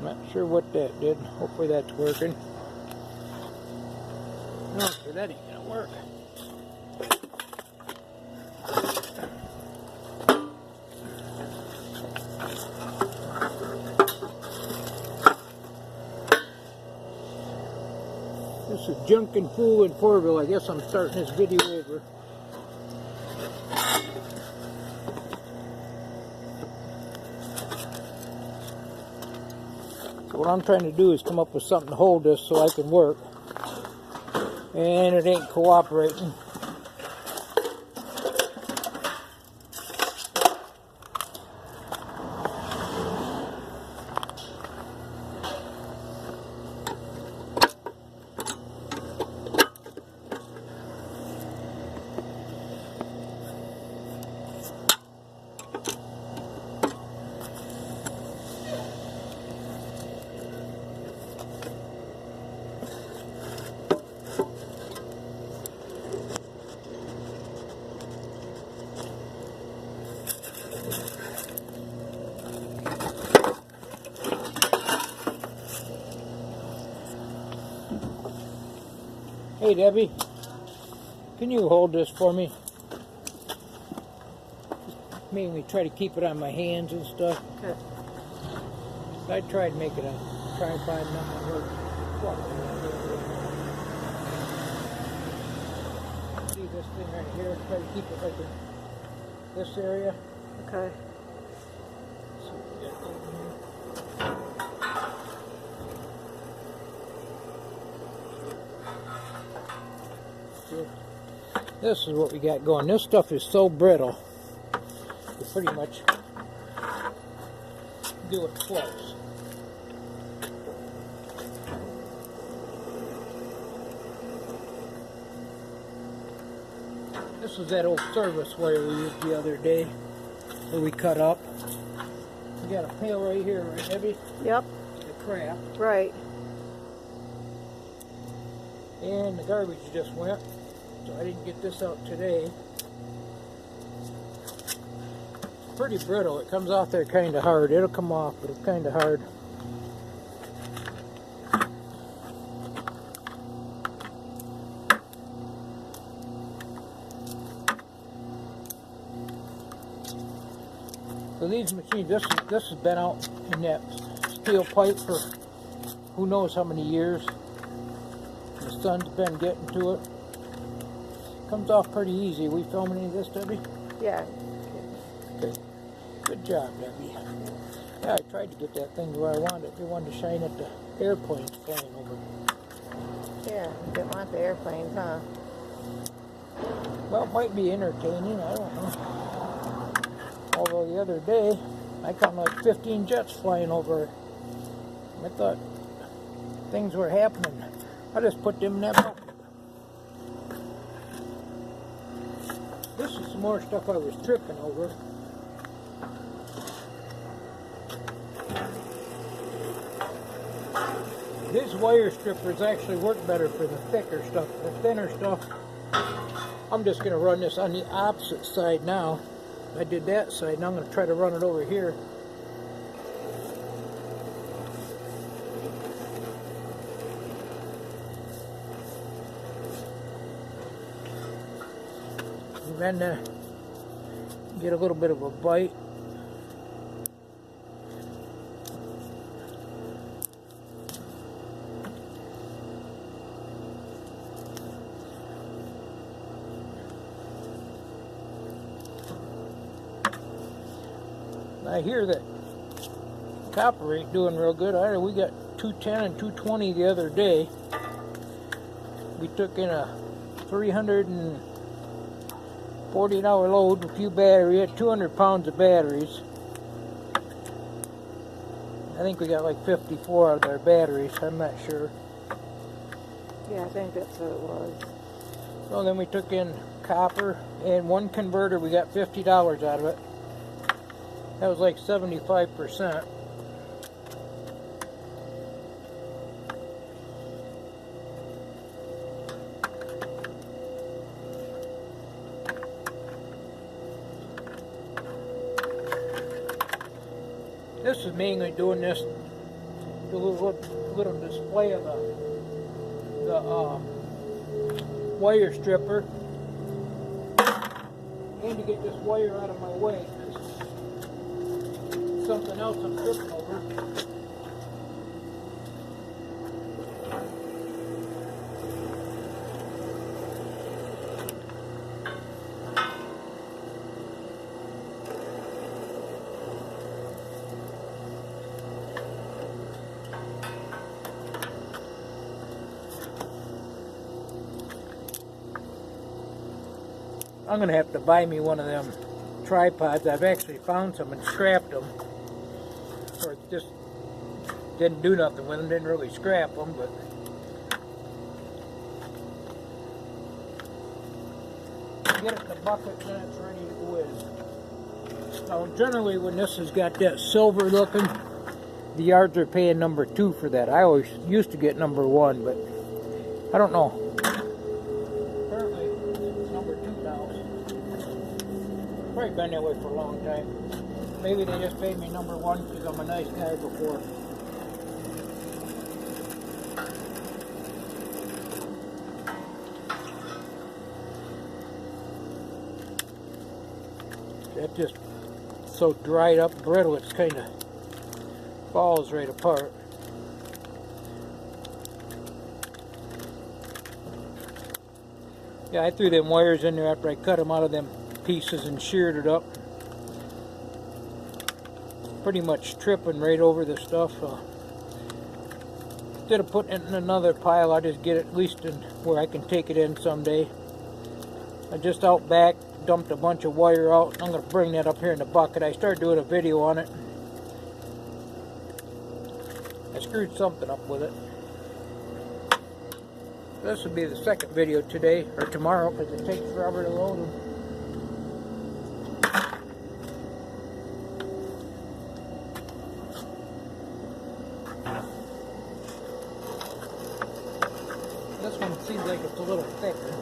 Not sure what that did. Hopefully that's working. No, sure, that ain't gonna work. This is Junkin' Fool in Fourville. I guess I'm starting this video over. So what I'm trying to do is come up with something to hold this so I can work. And it ain't cooperating. Hey Debbie, can you hold this for me? Mainly try to keep it on my hands and stuff. Okay. I tried to make it a tripod, nothing worked. See this thing right here? Try to keep it like in this area. Okay. See what we got going here. This is what we got going. This stuff is so brittle. You pretty much do it close. This is that old service wire we used the other day where we cut up. We got a pail right here, right, Debbie? Yep. The crap. Right. And the garbage just went. So I didn't get this out today. It's pretty brittle. It comes off there kind of hard. It'll come off, but it's kind of hard. So these machines, this has been out in that steel pipe for who knows how many years. The sun's been getting to it. Comes off pretty easy. We filming any of this, Debbie? Yeah. Okay. Good job, Debbie. Yeah, I tried to get that thing where I wanted it. They wanted to shine at the airplanes flying over. Yeah. You didn't want the airplanes, huh? Well, it might be entertaining. I don't know. Although the other day, I caught like 15 jets flying over. I thought things were happening. I just put them in that bucket. This is some more stuff I was tripping over. These wire strippers actually work better for the thicker stuff. The thinner stuff, I'm just going to run this on the opposite side now. I did that side, now I'm going to try to run it over here. And then get a little bit of a bite. I hear that copper ain't doing real good either. We got 210 and 220 the other day. We took in a 340-hour load with a few batteries. We had 200 pounds of batteries. I think we got like 54 out of our batteries. I'm not sure. Yeah, I think that's what it was. So then we took in copper and one converter. We got $50 out of it. That was like 75%. This is mainly doing this the little display of the wire stripper, and to get this wire out of my way, because something else I'm tripping over. I'm gonna have to buy me one of them tripods. I've actually found some and scrapped them, or just didn't do nothing with them. Didn't really scrap them, but get it in the bucket, then it's ready to go in. Now, generally, when this has got that silver looking, the yards are paying number 2 for that. I always used to get number 1, but I don't know. Apparently, it's number 2 now. Probably been that way for a long time. Maybe they just paid me number 1 because I'm a nice guy before. That just so dried up, brittle, it's kind of falls right apart. Yeah, I threw them wires in there after I cut them out of them pieces and sheared it up. Pretty much tripping right over the stuff. Instead of putting it in another pile, I just get it at least in where I can take it in someday. I just out back dumped a bunch of wire out. I'm going to bring that up here in the bucket. I started doing a video on it. I screwed something up with it. This will be the second video today, or tomorrow, because it takes forever to load them. This one seems like it's a little thicker.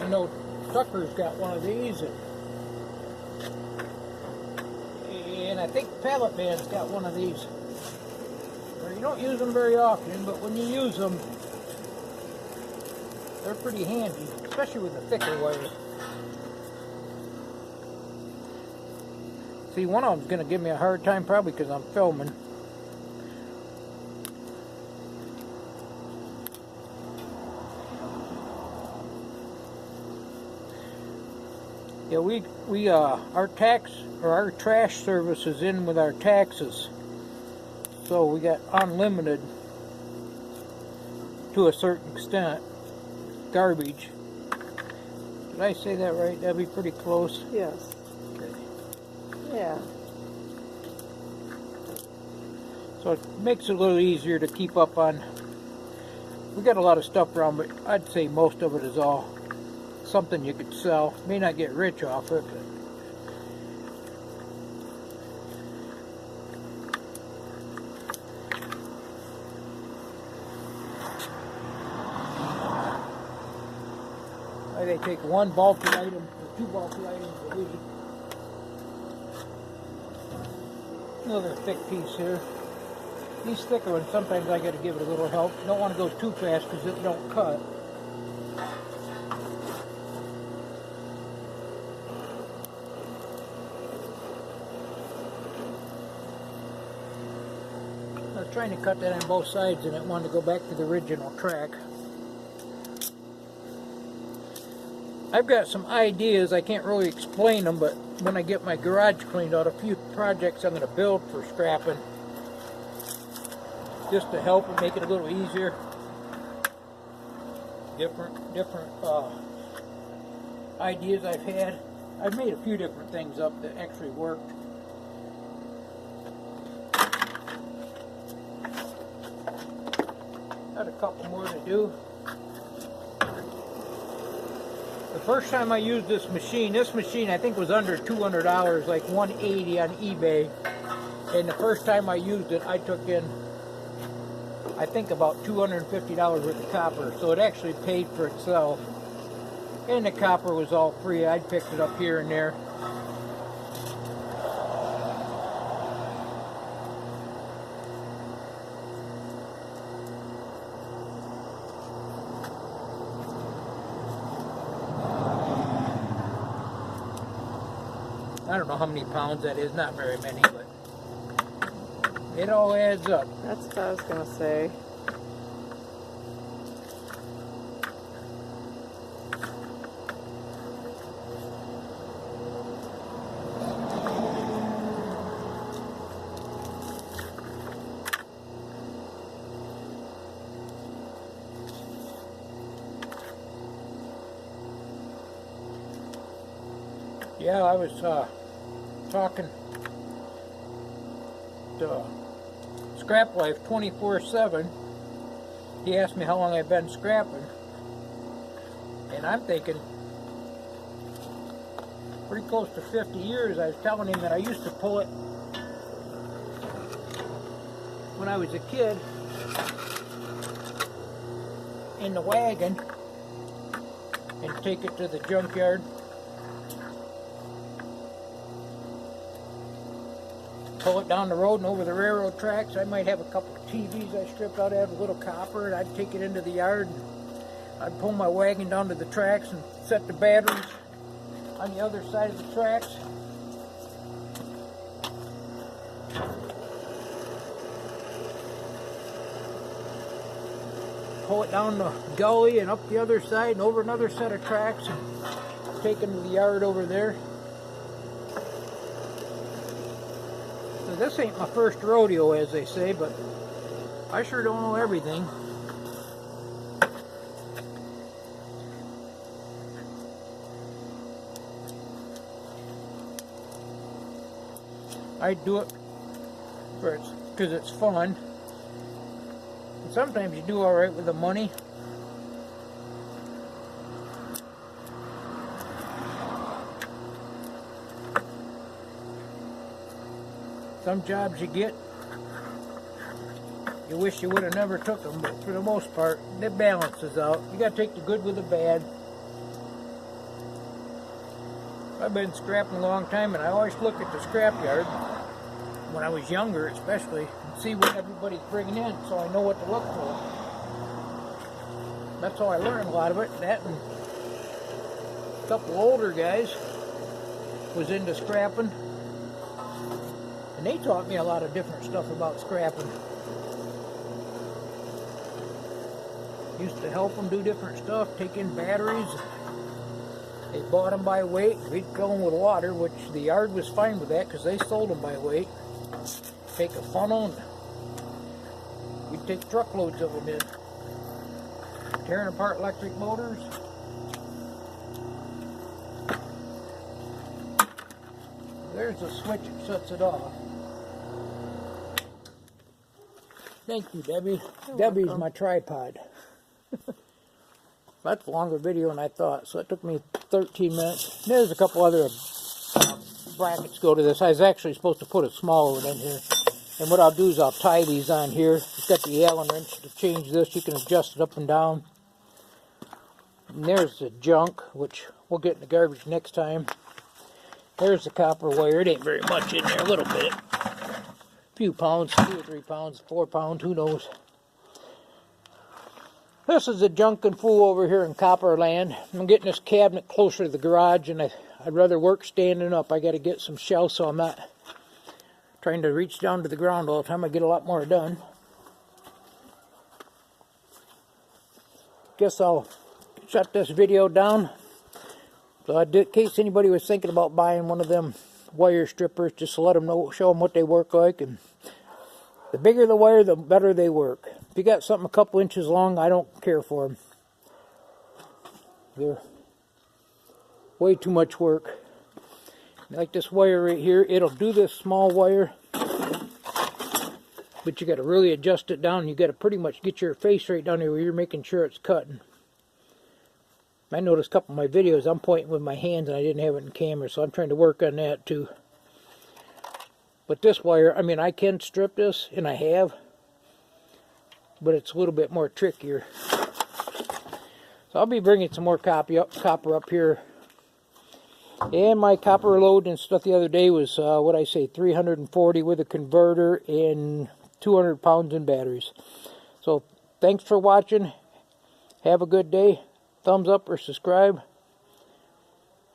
I know Tucker's got one of these, and I think Pallet Band's got one of these. Well, you don't use them very often, but when you use them, they're pretty handy, especially with the thicker wire. See, one of them's going to give me a hard time probably because I'm filming. Yeah, our tax or our trash service is in with our taxes, so we got unlimited to a certain extent garbage. Did I say that right? That'd be pretty close. Yes. Okay. Yeah. So it makes it a little easier to keep up on. We got a lot of stuff around, but I'd say most of it is all something you could sell. May not get rich off it, but they take one bulky item or 2 bulky items a week. Another thick piece here. These thicker ones, sometimes I got to give it a little help. You don't want to go too fast because it don't cut. I was trying to cut that on both sides and it wanted to go back to the original track. I've got some ideas, I can't really explain them, but when I get my garage cleaned out, a few projects I'm going to build for scrapping, just to help and make it a little easier. Different ideas I've had. I've made a few different things up that actually worked. Got a couple more to do. The first time I used this machine I think was under $200, like $180 on eBay. And the first time I used it, I took in, I think, about $250 worth of copper. So it actually paid for itself. And the copper was all free. I'd picked it up here and there. I don't know how many pounds that is, not very many, but it all adds up. That's what I was gonna say. Yeah, I was talking to Scrap Life 24/7. He asked me how long I've been scrapping, and I'm thinking pretty close to 50 years. I was telling him that I used to pull it when I was a kid in the wagon and take it to the junkyard. Pull it down the road and over the railroad tracks. I might have a couple of TVs I stripped out, have a little copper, and I'd take it into the yard. And I'd pull my wagon down to the tracks and set the batteries on the other side of the tracks. Pull it down the gully and up the other side and over another set of tracks and take it to the yard over there. This ain't my first rodeo, as they say, but I sure don't know everything. I do it because it's fun. And sometimes you do all right with the money. Some jobs you get, you wish you would have never took them, but for the most part, it balances out. You got to take the good with the bad. I've been scrapping a long time, and I always look at the scrapyard when I was younger, especially, and see what everybody's bringing in, so I know what to look for. That's how I learned a lot of it. That and a couple older guys was into scrapping. And they taught me a lot of different stuff about scrapping. Used to help them do different stuff, take in batteries. They bought them by weight. We'd fill them with water, which the yard was fine with that because they sold them by weight. Take a funnel and we'd take truckloads of them in. Tearing apart electric motors. There's a switch that shuts it off. Thank you, Debbie. Debbie's my tripod. That's a longer video than I thought, so it took me 13 minutes. There's a couple other brackets go to this. I was actually supposed to put a smaller one in here. And what I'll do is I'll tie these on here. It's got the Allen wrench to change this. You can adjust it up and down. And there's the junk, which we'll get in the garbage next time. There's the copper wire. It ain't very much in there, a little bit. Few pounds, 2 or 3 pounds, 4 pounds, who knows. This is the junk and fool over here in Copperland. I'm getting this cabinet closer to the garage, and I'd rather work standing up. I got to get some shelves so I'm not trying to reach down to the ground all the time. I get a lot more done. Guess I'll shut this video down. So in case anybody was thinking about buying one of them wire strippers, just to let them know, show them what they work like. And the bigger the wire, the better they work. If you got something a couple inches long, I don't care for them. They're way too much work. Like this wire right here, it'll do this small wire, but you got to really adjust it down. You got to pretty much get your face right down here where you're making sure it's cutting. I noticed a couple of my videos, I'm pointing with my hands and I didn't have it in camera, so I'm trying to work on that too. But this wire, I mean, I can strip this, and I have, but it's a little bit more trickier. So I'll be bringing some more copper up here. And my copper load and stuff the other day was, 340 with a converter and 200 pounds in batteries. So thanks for watching. Have a good day. Thumbs up or subscribe.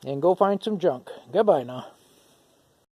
And go find some junk. Goodbye now.